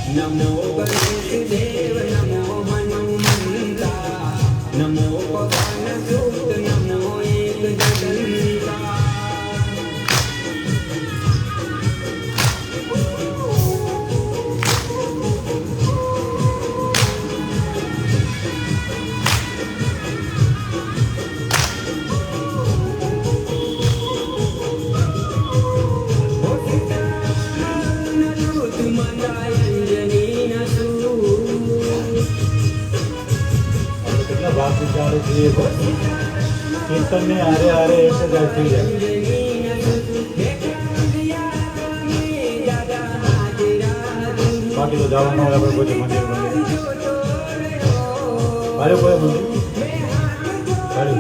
નમો ગણેશ દેવ નમો હનુમંતા નમો પવન સુત નમો એક જગદંબા कीर्तन में हारे हारे ऐसे जाती है बाकी तो जाओ ना कोई मंदिर मंदिर अरे कोई मंदिर अरे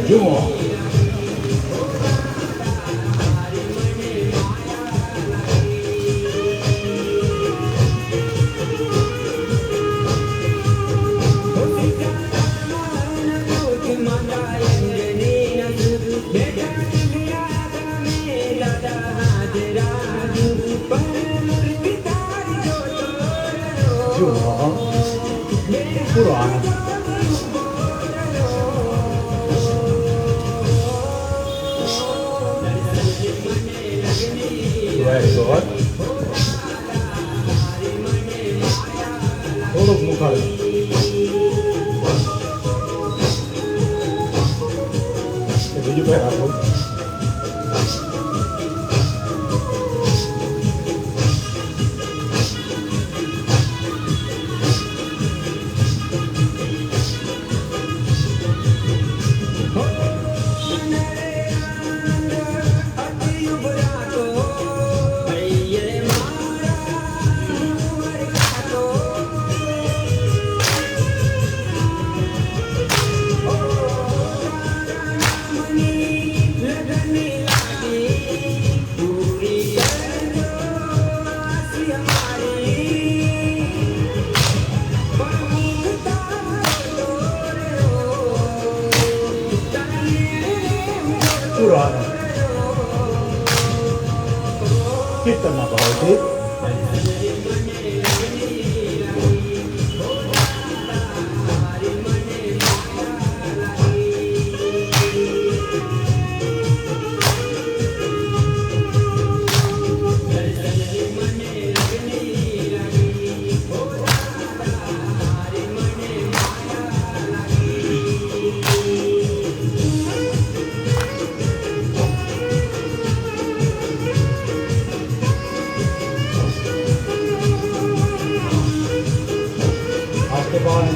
क्यों पुराना થોડુંક મુખાડે બીજું કઈ રાખો પુરાનો કીર્તનના ભાવથી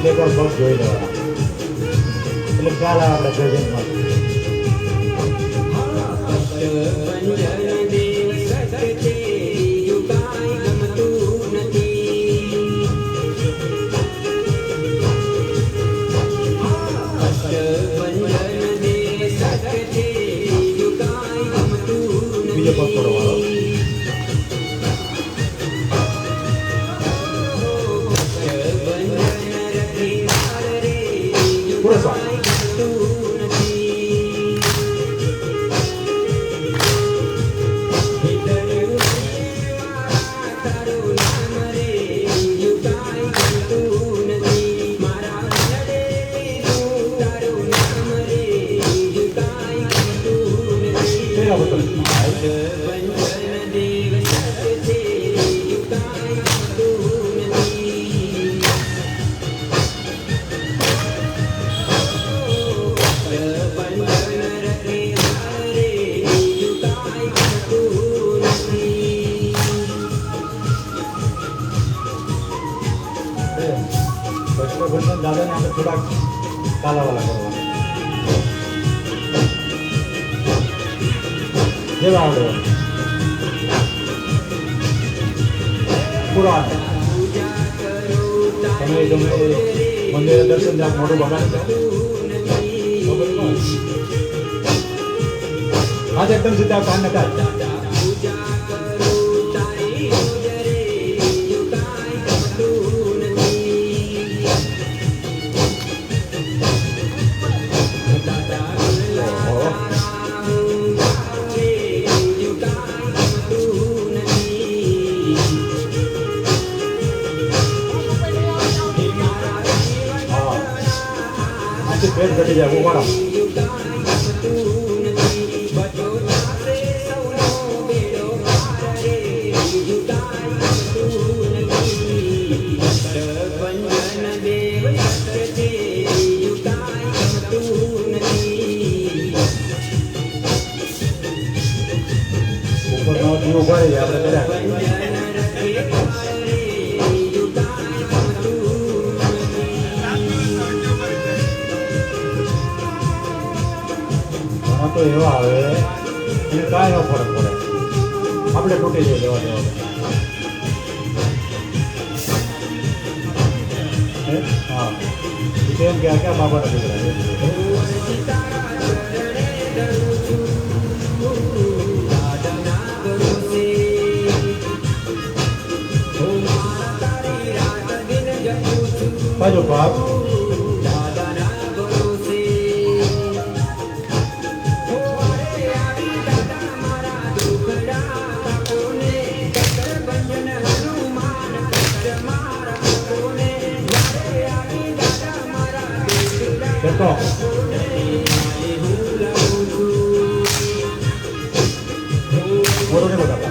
એક વાર બસ જોઈ લેવાના એટલે ખ્યાલ આવે આપણે પ્રેઝન્ટમાં બીજો પગ પડવાનો દાદાને આપણે થોડાક કાલાવાલા કરવાના જેવા આવડે પુરાણ તમે મંદિરે દર્શન જાવ મોટું બગાડ आज एकदम सीधा कान नका જાય ઉપાડો ઉપર નો જીવ ઉપાડી જાય આપણે કર્યા તો એવા આવે એને કાંઈ ન ફરક પડે આપણે તૂટી જાય લેવા દેવા હા એમ કે આ ક્યાં બાબાના દીકરા બાજુ બાપ Betul. Bodohnya berapa?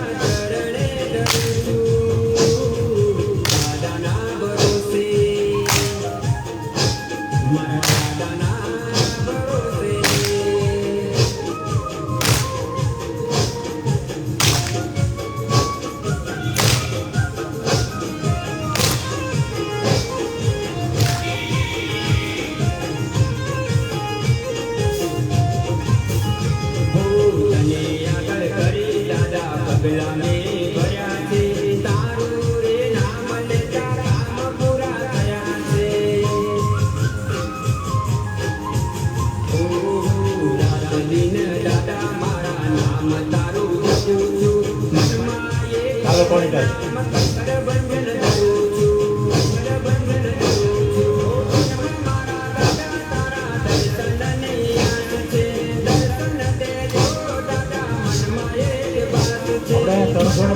Kalau kualitas.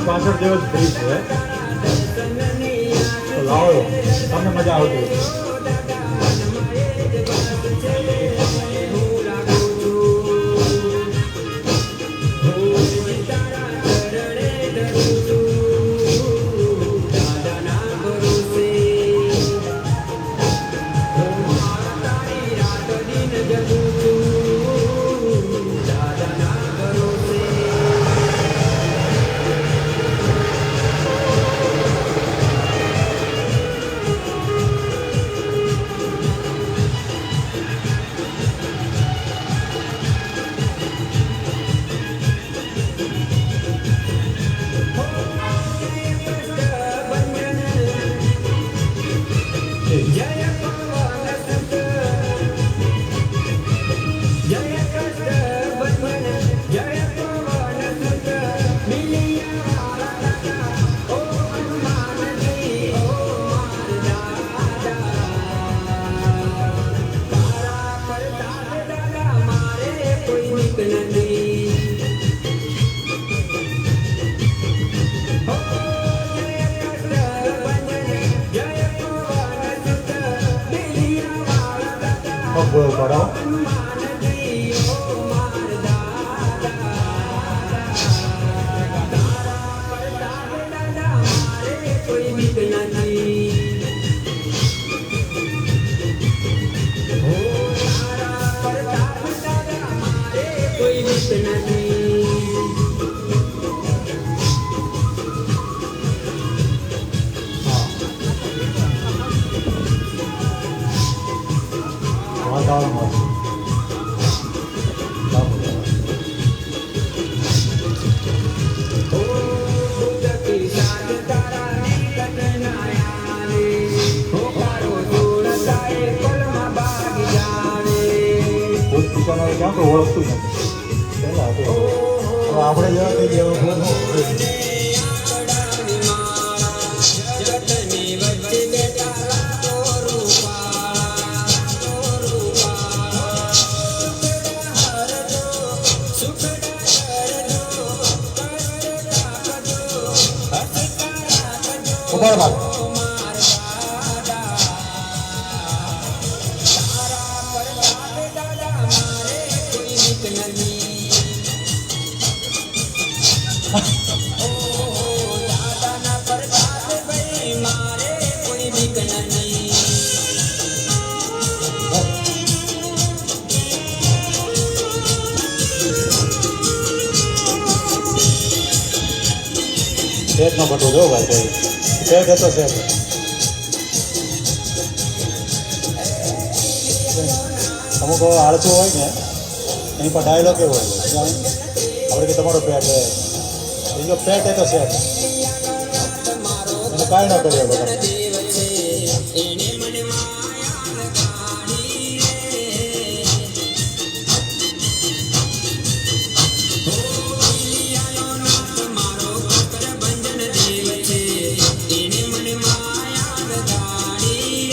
પાછળ જેવો જ બ્રિજ છે તો લાવો તમને મજા આવતી Boil padao. ક્યાં તો ઓળખતું નથી પહેલાં આપણે જેવા થઈ ગયા ઉપર ભાગ દાદાના પ્રસાદ ભાઈ મારે કોઈ બીક નહીં સેટ નો બટુ જો ભાઈ ભાઈ સેટ હતો સેટ અમુક આળસું હોય ને એની પર ડાયલોગ એવો હોય આપણે કે તમારો પેટ એનો પેટ એ તો સેટ એને કાંઈ ના કરીએ બધા એને મને માયા લગાડી ઈલિયાનો નાથ મારો કર બંધન દેવ છે એને મને માયા લગાડી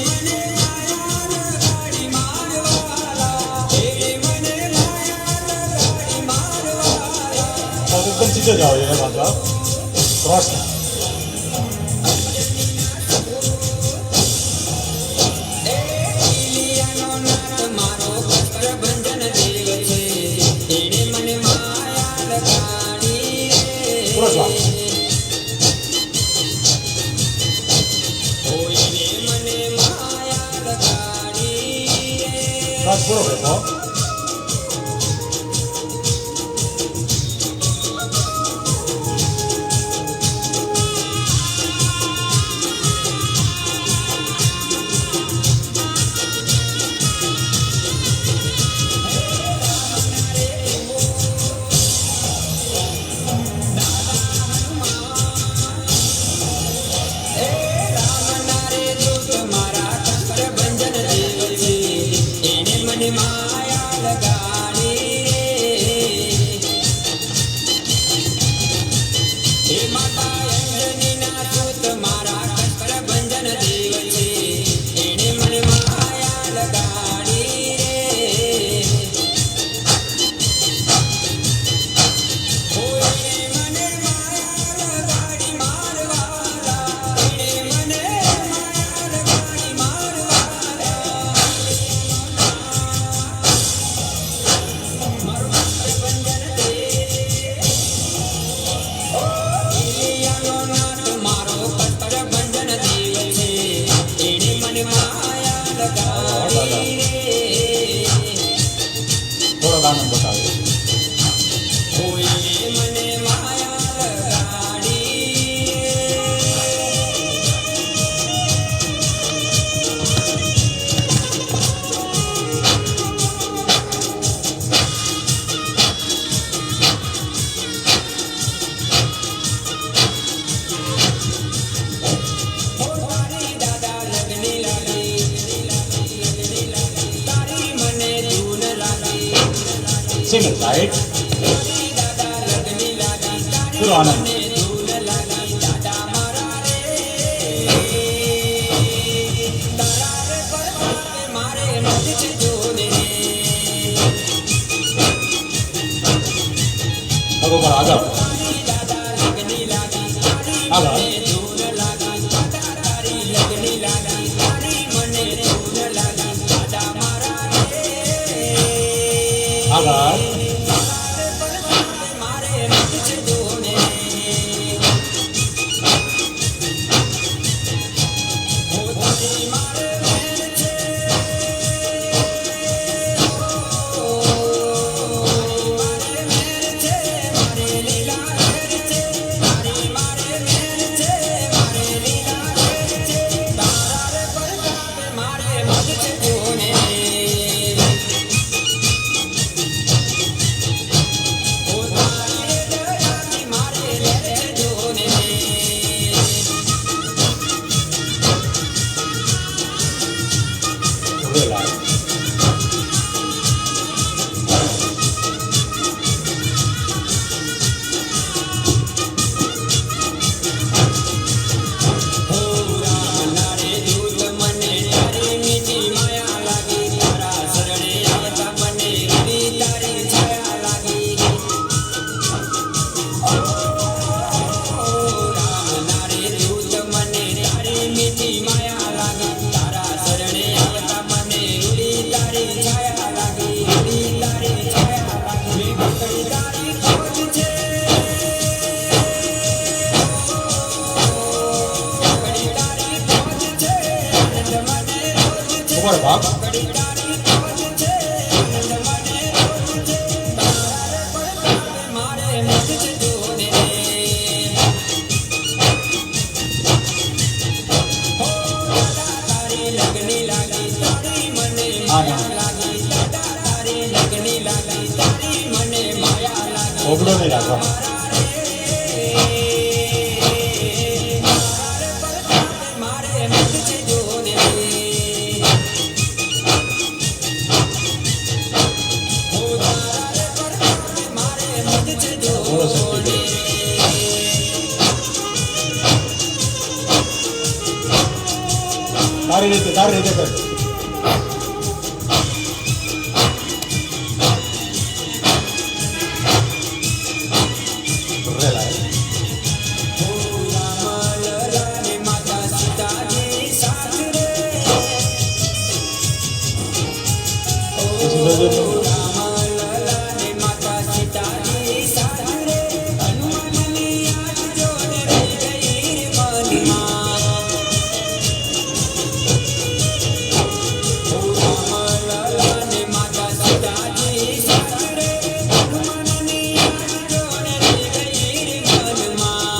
મને માયા લગાડી મારવાલા એને મને માયા લગાડી મારવાલા એકદમ સીધો જ આવે એને પાછા ક્રોસ ઈલિયાનો નાથ મારો કર બંધન દેવ છે એને મને માયા લગાડી ક્રોસ એને મને માયા લગાડી ક્રોસ પૂરો બેઠો રામના રે દૂત મારા કર બંધન દેવ છે એને મને માયા લગાડી હે માતા અંજનીના દૂત મારા કર બંધન દેવ છે એને મને માયા લગાડી એને મને માયા લગાડી મારવાલા એને મને માયા લગાડી મારવાલા મારો કર બંધન દે ઈલિયાનો નાથ મારો કર બંધન દેવ છે એને મને માયા લગાડી થોડો આનંદ બતાવે એને મને માયા લગાડી તારી દાદા લગની લાગી તારી મને ધૂન લાગી સિંગલ રાઈટ તારી દાદા લગની લાગી પૂરો આનંદ મને ધૂન લાગી દાદા મારા રે તારા રે પર મારે નથી છે જોને બરોબર આગળ તારી દાદા લગની લાગી તારી આગળ મને ધૂન લાગી દાદા તારી લગની લાગી તારી મને ધૂન લાગી દાદા મારા રે આગળ મારે નથી છે જોને તારી મારે મેર છે મારે મેર છે મારે લીલા મેર છે તારી મારે મેર છે ઉપર ભાગ મારે મત છે જોને તારી લગની લાગી તારી મને માયા લાગી તારી લગની લાગી તારી મને માયા લાગી ઓગળો નહીં રાખવા મારે મત છે જોને મારે મત છે બોલો શક્તિ તારી રીતે કર રેલા રામલલાને માતા સીતાજી સાથ રે રામલલાને માતા સીતાજી સાથ રે હનુમાનની યાદ જોને રહી ગઈ મનમાં રામલલાને માતા સીતાજી સાથ રે હનુમાનની યાદ જોને રહી ગઈ મનમાં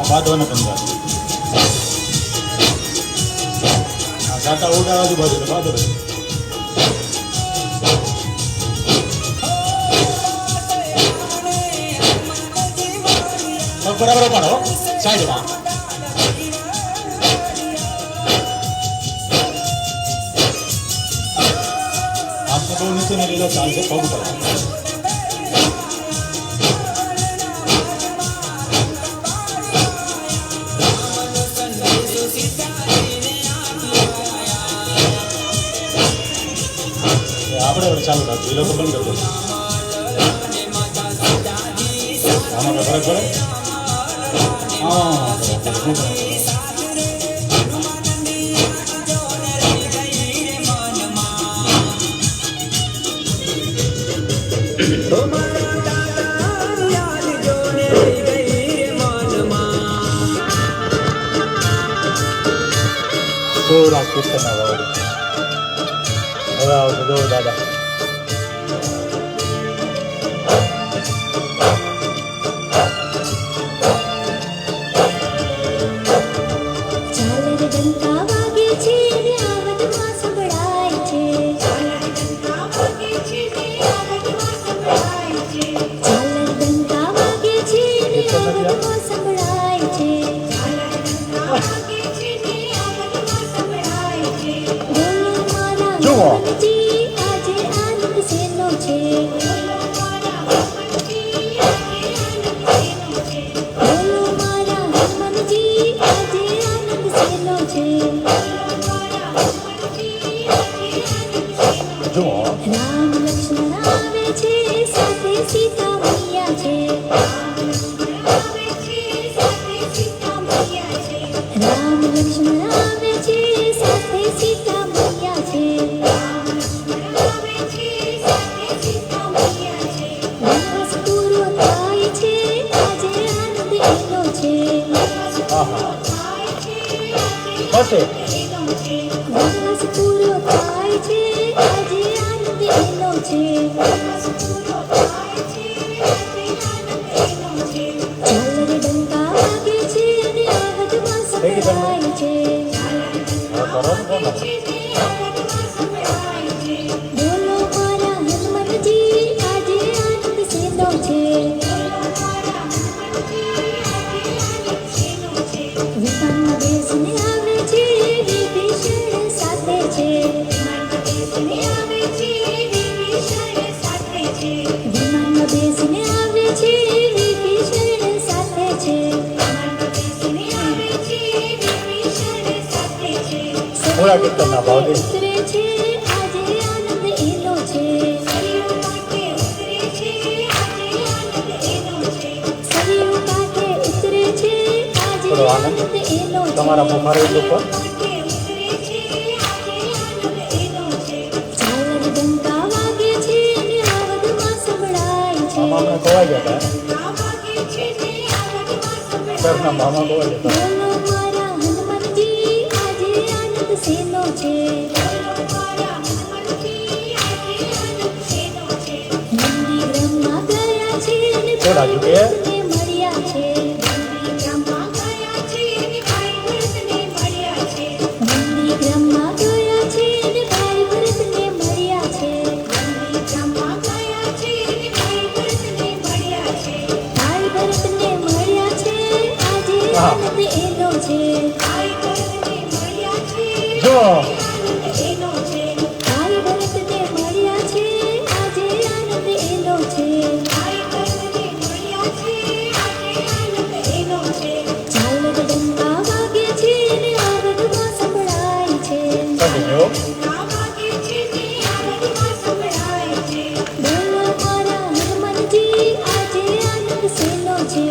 બાંધવાના ધંધા કાંટા ઉડા આજુબાજુ બાંધો બરાબર પાડો સાઈડમાં આમ તો બહુ નીચે ને લીધો ચાલશે પગ ઉપર આપણે ચાલુ રાખજો એ લોકો બંધ કરી દો આમાં કઈ ફરક પડે હા થોડા કીર્તનના વાવડી હવે આવશે જો દાદા રામ લક્ષ્મણ આવે છે સાથે સીતા મૈયા છે રામ લક્ષ્મણ આવે છે સાથે સીતા મૈયા છે વનવાસ પૂરો થાય છે આજે આનંદ એનો છે વનવાસ પૂરો થાય છે આજે આનંદ એનો છે ઝાલર ડંકા વાગે છે અને અવાજમાં સંભળાય છે બોલો મારા હનુમાનજી આજે આનંદ સેનો છે વિમાનમાં બેસીને આવે છે વિભીષણ સાથે છે વિમાનમાં બેસીને આવે છે વિભીષણ સાથે છે થોડા કીર્તનના ભાવથી ઉતરે છે આજે આનંદ એનો છે સરિયું કાંઠે ઉતરે છે આજે થોડો આનંદ આનંદ એનો છે તમારા મુખારવિંદ ઉપર ગોવાઈ ગયા હતા ઘરના મામા ગોવાઈ જતા બોલો મારા હનુમાનજી આજે આનંદ શેનો છે નંદી બ્રહ્મા ગયા છે ને થોડા જુગે ભરતને મળ્યા છે નંદી બ્રહ્મા ગયા છે ને ભાઈ ભરતને મળ્યા છે ભાઈ ભરતને મળ્યા છે આજે હા. આનંદ એનો છે જો ભાઈ ભરતને મળ્યા છે આજે આનંદ એનો છે ચાલ ડંકા વાગે છે ને આવડમાં સંભળાય છે સમજી ગયો બોલો મારા હનુમાનજી આજે આનંદ શેનો છે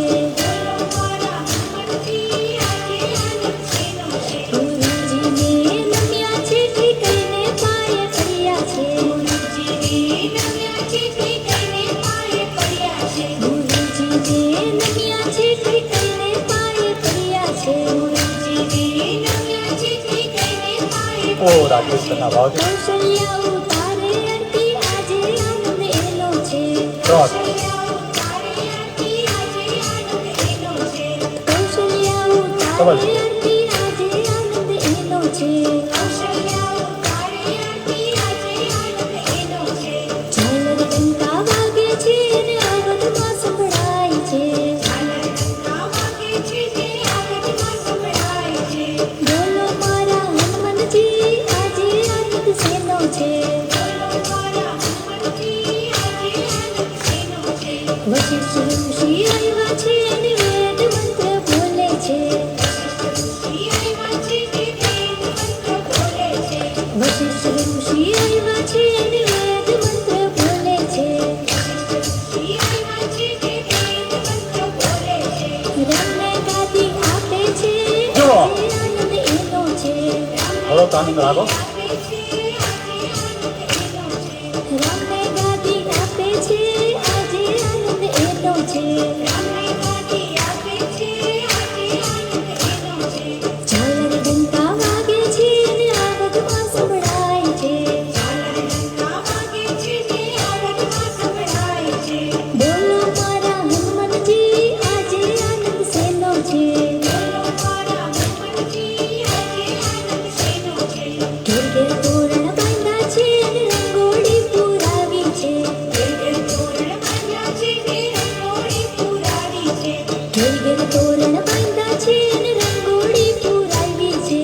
ગુરુજીને નમ્યા છે ઠીકઈને પાયે પડ્યા છે ગુરુજીને નમ્યા છે ઠીકઈને પાયે પડ્યા છે ઓ રાજસ્થાનના ભાવ કૌશલ્યા ઉતારે આરતી આજે આનંદ એનો છે ક્રોસ કૌશલ્યા ઉતારે આરતી આજે આનંદ એનો છે ઝાલર ડંકા વાગે છે ને અવધમાં સંભળાય છે બોલો મારા હનુમાનજી આજે આનંદ શેનો છે વશિષ્ઠ ઋષિ આવ્યા છે ને વેદ મંત્ર બોલે છે વશિષ્ઠ ઋષિ આવ્યા છે ને વેદ મંત્ર બોલે છે રમને ગાદી આપે છે જો. આજે આનંદ એનો છે થોડોક આનંદ રાખો રમને ગાદી આપે છે આજે આનંદ એનો છે ઝાલર ડંકા વાગે છે ને આવડમાં સંભળાય છે બોલો મારા હનુમાનજી આજે આનંદ શેનો છે ઘેર ઘેર તોરણ બાંધ્યા છે ને રંગોળી પુરાવી છે ઘેર ઘેર તોરણ બાંધ્યા છે ને રંગોળી પુરાવી છે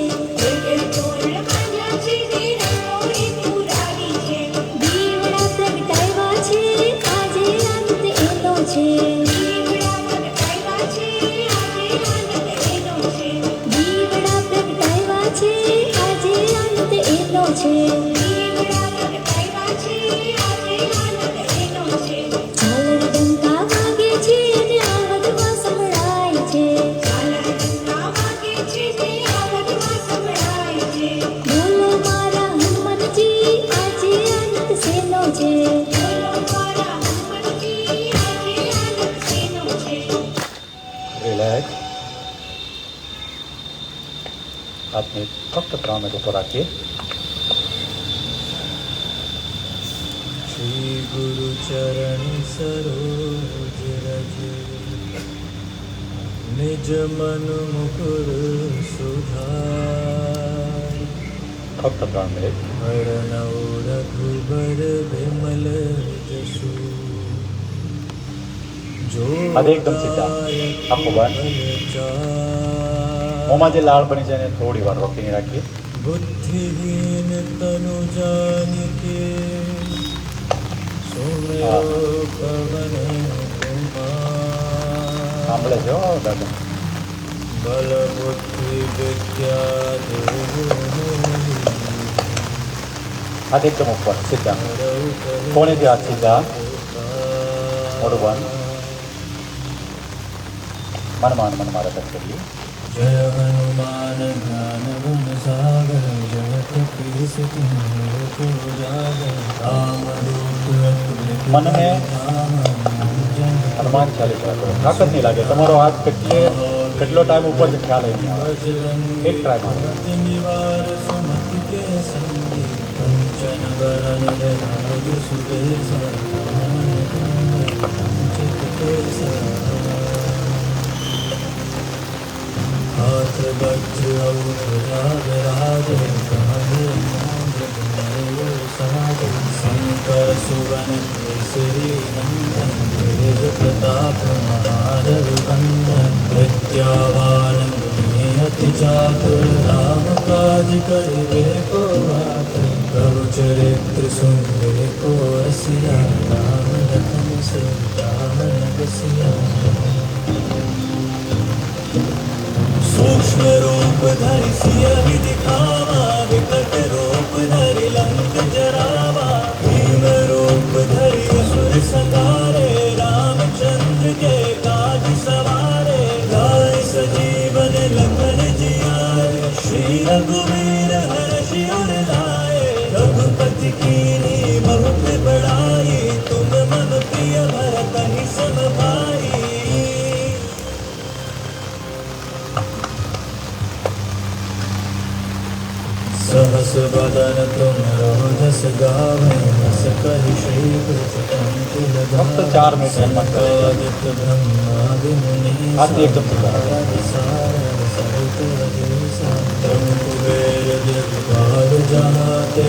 દીવડા પ્રગટાવ્યા છે આજે આનંદ એનો છે દીવડા પ્રગટાવ્યા છે આજે આનંદ એનો છે ઝાલર ડંકા વાગે છે ને આવડમાં સંભળાય છે બોલો મારા હનુમાનજી આજે આનંદ શેનો છે રિલેક્સ આપને ફક્ત 3 મિનિટ ઉપર રાખીએ श्री गुरु चरण सरोज रज निज मन मुकुर सुधार ફક્ત 3 મિનિટ हरणौ रघुबर विमल जसु जो अरे एकदम सीधा, आपको बात। મોંમાં જે લાળ બની જાય એને થોડી વાર રોકીને રાખીએ बुद्धिहीन तनु जानिके सुमिरो पवन कुमार સાંભળે છે હો દાદા बल बुद्धि विद्या देहु હાથ એકદમ ઉપર સીધા કોણેથી હાથ સીધા મોઢું બંધ મનમાં મારા તક કરીએ जय हनुमान ज्ञान गुण सागर जय कपीस तिन्ह को जागर राम दूत मन में राम जन હનુમાન ચાલીસા કરો, થાક જ નહીં લાગે. તમારો હાથ કેટલો ટાઈમ ઉપર છે ખ્યાલ નહીં આવે. એક ટ્રાય મારો. हाथ बज्र राज शंकर सुवन केसरी नंदन तेज प्रताप महारव बंदन विद्यावान गुणी अति चातुर राम काज करिबे को आतुर प्रभु चरित्र सुनबे को रसिया राम लखन सीता मन बसिया सूक्ष्म रूप धरि सियहि दिखावा विकट रूप धरि लंक जरावा भीम रूप धरि असुर संहारे रामचंद्र के काज सवारे लाए सजीवन लखन जियाए श्री रघुवीर हर्षि उर लाए रघुपति कीन्ही बहुत बड़ाई तुम मम प्रिय भरतहि सम भाई सहस बदन तुम रोजस गावे हस कहि श्रीकृत कंठ ફક્ત 4 મિનિટ હનુમાન ચાલીસા. लगादित ब्रह्मादि मुनि હાથથી એકદમ સીધા. कुबेर दिगपाल जहाते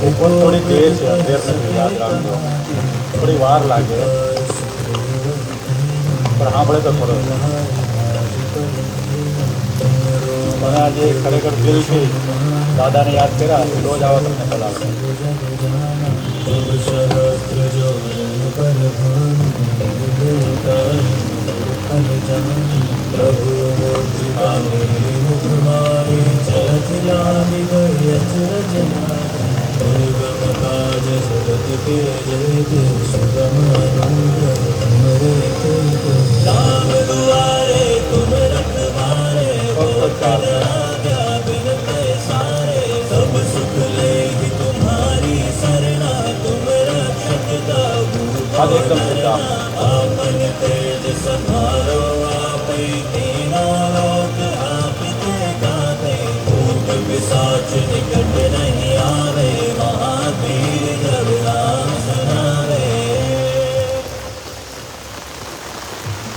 ઉપર થોડી દેર છે, દેર નથી, યાદ રાખજો. થોડી વાર લાગે પણ સાંભળે તો ખરો. મને આજે ખરેખર દિલ છે દાદાને યાદ કર્યા, રોજ આવા તમને સલાહ આપે. सहस्त्र जो पर प्रभु मुद्रिका मेरी मुखमारी चलत लागी गई अचरज दुर्गम काज जगत के जयते सुगम अनुग्रह तुमरे राम दुआरे तुम रखवारे आज्ञा बिनते सारे सब सुख लेगी तुम्हारी सरना तुम रक्षक का હાથ એકદમ સીધા. आपन तेज संभालो आप ही तीनों लोक आपते गाते भूत पिशाच निकट नहीं आवे महावीर जब नाम सुनावे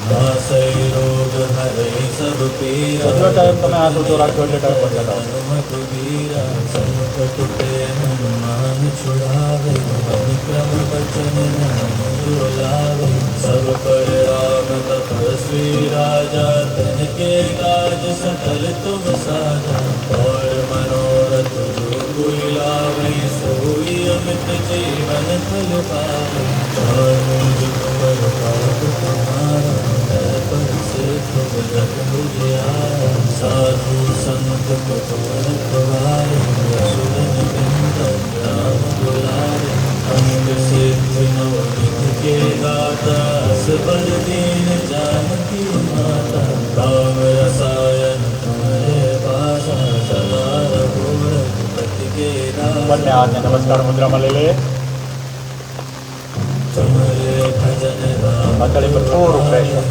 नासै रोग हरै सब पीरा જેટલો ટાઈમ તમે હાથ ઊંચો રાખશો એટલે ટાઈમ પર ચલાવો. हनुमत वीरा संकट ते हनुमान छुड़ावे मन क्रम बचन नाम दुलावे सब पर राम तपस्वी राजा तन के काज सकल तुम साजा और मनोरथ जो कोई लावे सोई अमित जीवन फल पावे चारों जुग पर पाप तुम्हारा पर से तुम जग मुझियारा साधु संत को रखवारे असुर निकंदन राम दुलारे अंग सिद्ध नवनिध के गाता असबर दीन जानकी माता राम रसायन तुम्हारे पासा सदा रघुपति के બંને હાથને નમસ્કાર મુદ્રામાં લઈ લઈએ. तुम्हारे भजन राम હથેળી પર થોડું પ્રેશર.